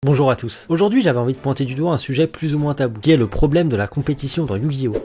Bonjour à tous. Aujourd'hui j'avais envie de pointer du doigt un sujet plus ou moins tabou, qui est le problème de la compétition dans Yu-Gi-Oh!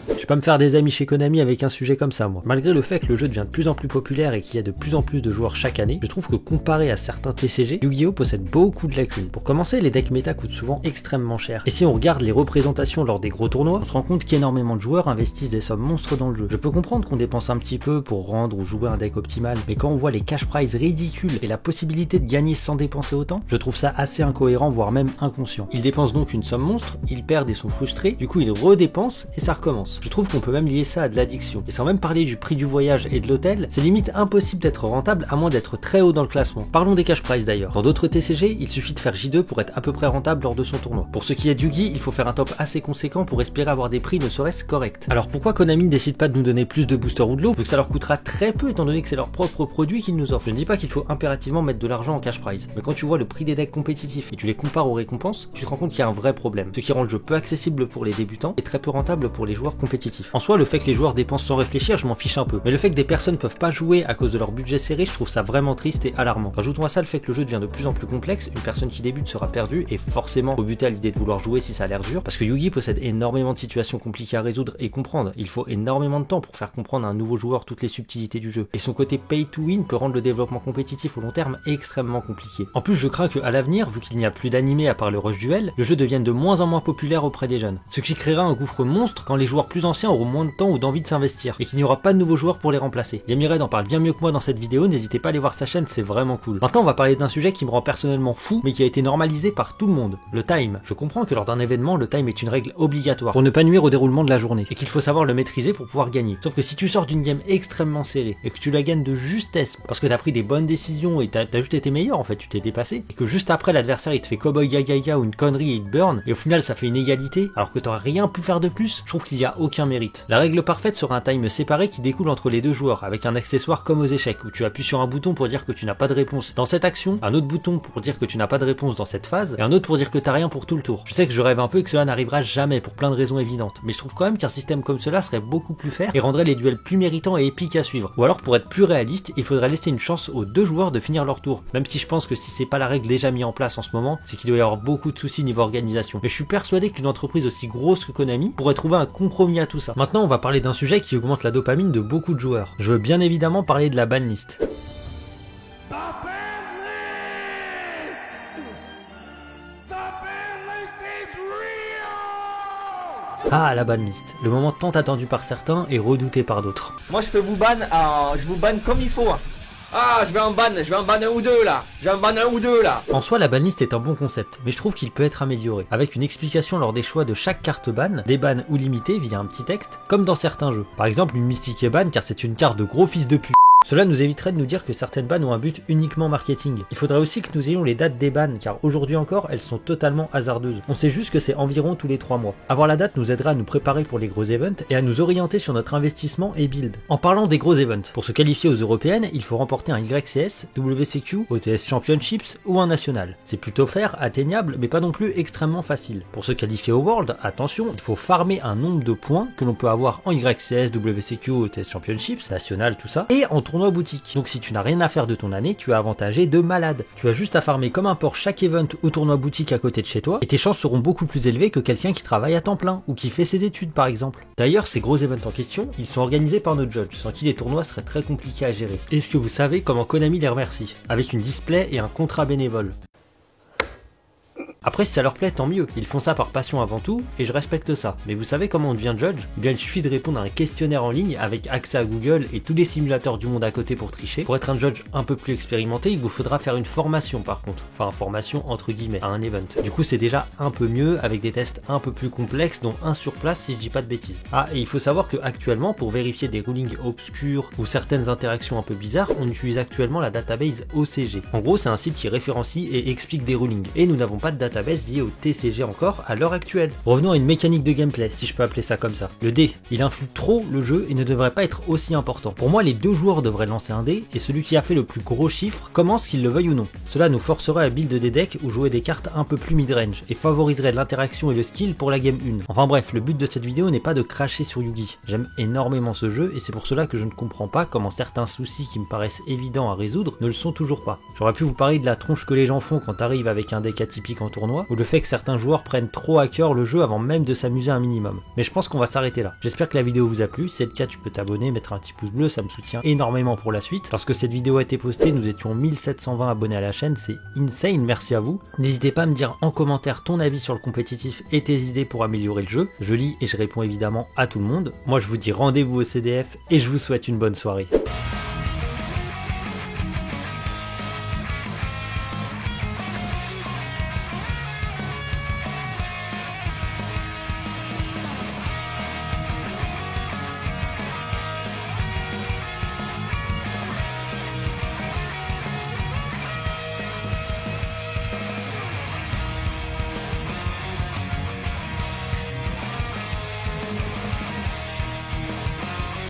Je vais pas me faire des amis chez Konami avec un sujet comme ça moi. Malgré le fait que le jeu devient de plus en plus populaire et qu'il y a de plus en plus de joueurs chaque année, je trouve que comparé à certains TCG, Yu-Gi-Oh! Possède beaucoup de lacunes. Pour commencer, les decks méta coûtent souvent extrêmement cher. Et si on regarde les représentations lors des gros tournois, on se rend compte qu'énormément de joueurs investissent des sommes monstres dans le jeu. Je peux comprendre qu'on dépense un petit peu pour rendre ou jouer un deck optimal, mais quand on voit les cash prizes ridicules et la possibilité de gagner sans dépenser autant, je trouve ça assez incohérent, voire même inconscient. Ils dépensent donc une somme monstre, ils perdent et sont frustrés, du coup ils redépensent et ça recommence. Je trouve qu'on peut même lier ça à de l'addiction. Et sans même parler du prix du voyage et de l'hôtel, c'est limite impossible d'être rentable à moins d'être très haut dans le classement. Parlons des cash prizes d'ailleurs. Dans d'autres TCG, il suffit de faire J2 pour être à peu près rentable lors de son tournoi. Pour ce qui est d'Yu-Gi, il faut faire un top assez conséquent pour espérer avoir des prix ne serait-ce corrects. Alors pourquoi Konami ne décide pas de nous donner plus de boosters ou de l'eau, vu que ça leur coûtera très peu étant donné que c'est leur propre produit qu'ils nous offrent. Je ne dis pas qu'il faut impérativement mettre de l'argent en cash prize, mais quand tu vois le prix des decks compétitifs et tu les compares aux récompenses, tu te rends compte qu'il y a un vrai problème, ce qui rend le jeu peu accessible pour les débutants et très peu rentable pour les joueurs compétitifs. En soi, le fait que les joueurs dépensent sans réfléchir, je m'en fiche un peu, mais le fait que des personnes peuvent pas jouer à cause de leur budget serré, je trouve ça vraiment triste et alarmant. Rajoutons à ça le fait que le jeu devient de plus en plus complexe, une personne qui débute sera perdue et forcément rebuter à l'idée de vouloir jouer si ça a l'air dur, parce que Yu-Gi possède énormément de situations compliquées à résoudre et comprendre. Il faut énormément de temps pour faire comprendre à un nouveau joueur toutes les subtilités du jeu, et son côté pay to win peut rendre le développement compétitif au long terme extrêmement compliqué. En plus, je crains que à l'avenir, vu qu'il n'y a plus d'animé à part le Rush Duel, le jeu devienne de moins en moins populaire auprès des jeunes, ce qui créera un gouffre monstre quand les joueurs plus anciens auront moins de temps ou d'envie de s'investir, et qu'il n'y aura pas de nouveaux joueurs pour les remplacer. Yamired en parle bien mieux que moi dans cette vidéo, n'hésitez pas à aller voir sa chaîne, c'est vraiment cool. Maintenant on va parler d'un sujet qui me rend personnellement fou, mais qui a été normalisé par tout le monde, le time. Je comprends que lors d'un événement, le time est une règle obligatoire, pour ne pas nuire au déroulement de la journée, et qu'il faut savoir le maîtriser pour pouvoir gagner. Sauf que si tu sors d'une game extrêmement serrée, et que tu la gagnes de justesse, parce que t'as pris des bonnes décisions et t'as juste été meilleur en fait, tu t'es dépassé, et que juste après l'adversaire il te fait cowboy gaga ou une connerie et il te burn, et au final ça fait une égalité, alors que t'aurais rien pu faire de plus, je trouve qu'il y a aucun mérite. La règle parfaite sera un time séparé qui découle entre les deux joueurs, avec un accessoire comme aux échecs, où tu appuies sur un bouton pour dire que tu n'as pas de réponse dans cette action, un autre bouton pour dire que tu n'as pas de réponse dans cette phase, et un autre pour dire que t'as rien pour tout le tour. Je sais que je rêve un peu et que cela n'arrivera jamais pour plein de raisons évidentes, mais je trouve quand même qu'un système comme cela serait beaucoup plus fair et rendrait les duels plus méritants et épiques à suivre. Ou alors pour être plus réaliste, il faudrait laisser une chance aux deux joueurs de finir leur tour, même si je pense que si c'est pas la règle déjà mise en place en ce moment, c'est qu'il doit y avoir beaucoup de soucis niveau organisation. Mais je suis persuadé qu'une entreprise aussi grosse que Konami pourrait trouver un compromis à tout ça. Maintenant on va parler d'un sujet qui augmente la dopamine de beaucoup de joueurs. Je veux bien évidemment parler de la banlist. Ah, la banlist, le moment tant attendu par certains et redouté par d'autres. Moi je peux vous ban, je vous banne comme il faut. Ah, je vais en ban un ou deux là. Je vais en ban un ou deux là. En soi, la banlist est un bon concept, mais je trouve qu'il peut être amélioré, avec une explication lors des choix de chaque carte ban, des bans ou limitées via un petit texte, comme dans certains jeux. Par exemple, une mystique est ban car c'est une carte de gros fils de pute. Cela nous éviterait de nous dire que certaines bans ont un but uniquement marketing. Il faudrait aussi que nous ayons les dates des bans, car aujourd'hui encore, elles sont totalement hasardeuses. On sait juste que c'est environ tous les 3 mois. Avoir la date nous aidera à nous préparer pour les gros events et à nous orienter sur notre investissement et build. En parlant des gros events, pour se qualifier aux européennes, il faut remporter un YCS, WCQ, OTS Championships ou un national. C'est plutôt fair, atteignable, mais pas non plus extrêmement facile. Pour se qualifier au World, attention, il faut farmer un nombre de points que l'on peut avoir en YCS, WCQ, OTS Championships, national, tout ça, et en tournoi boutique. Donc si tu n'as rien à faire de ton année, tu es avantagé de malade. Tu as juste à farmer comme un porc chaque event ou tournoi boutique à côté de chez toi, et tes chances seront beaucoup plus élevées que quelqu'un qui travaille à temps plein, ou qui fait ses études par exemple. D'ailleurs, ces gros events en question, ils sont organisés par nos judges, sans qui les tournois seraient très compliqués à gérer. Est-ce que vous savez comment Konami les remercie? Avec une display et un contrat bénévole. Après, si ça leur plaît, tant mieux. Ils font ça par passion avant tout, et je respecte ça. Mais vous savez comment on devient judge? Eh bien, il suffit de répondre à un questionnaire en ligne avec accès à Google et tous les simulateurs du monde à côté pour tricher. Pour être un judge un peu plus expérimenté, il vous faudra faire une formation par contre. Enfin, formation entre guillemets, à un event. Du coup, c'est déjà un peu mieux avec des tests un peu plus complexes, dont un sur place si je dis pas de bêtises. Ah, et il faut savoir que actuellement, pour vérifier des rulings obscurs ou certaines interactions un peu bizarres, on utilise actuellement la database OCG. En gros, c'est un site qui référencie et explique des rulings. Et nous n'avons pas de database database liée au TCG encore à l'heure actuelle. Revenons à une mécanique de gameplay, si je peux appeler ça comme ça. Le dé, il influe trop le jeu et ne devrait pas être aussi important. Pour moi, les deux joueurs devraient lancer un dé et celui qui a fait le plus gros chiffre commence qu'il le veuille ou non. Cela nous forcerait à build des decks ou jouer des cartes un peu plus mid-range et favoriserait l'interaction et le skill pour la game 1. Enfin bref, le but de cette vidéo n'est pas de cracher sur Yugi. J'aime énormément ce jeu et c'est pour cela que je ne comprends pas comment certains soucis qui me paraissent évidents à résoudre ne le sont toujours pas. J'aurais pu vous parler de la tronche que les gens font quand t'arrives avec un deck atypique en tournoi, ou le fait que certains joueurs prennent trop à cœur le jeu avant même de s'amuser un minimum. Mais je pense qu'on va s'arrêter là. J'espère que la vidéo vous a plu, si c'est le cas tu peux t'abonner, mettre un petit pouce bleu, ça me soutient énormément pour la suite. Lorsque cette vidéo a été postée, nous étions 1720 abonnés à la chaîne, c'est insane, merci à vous. N'hésitez pas à me dire en commentaire ton avis sur le compétitif et tes idées pour améliorer le jeu. Je lis et je réponds évidemment à tout le monde. Moi je vous dis rendez-vous au CDF et je vous souhaite une bonne soirée.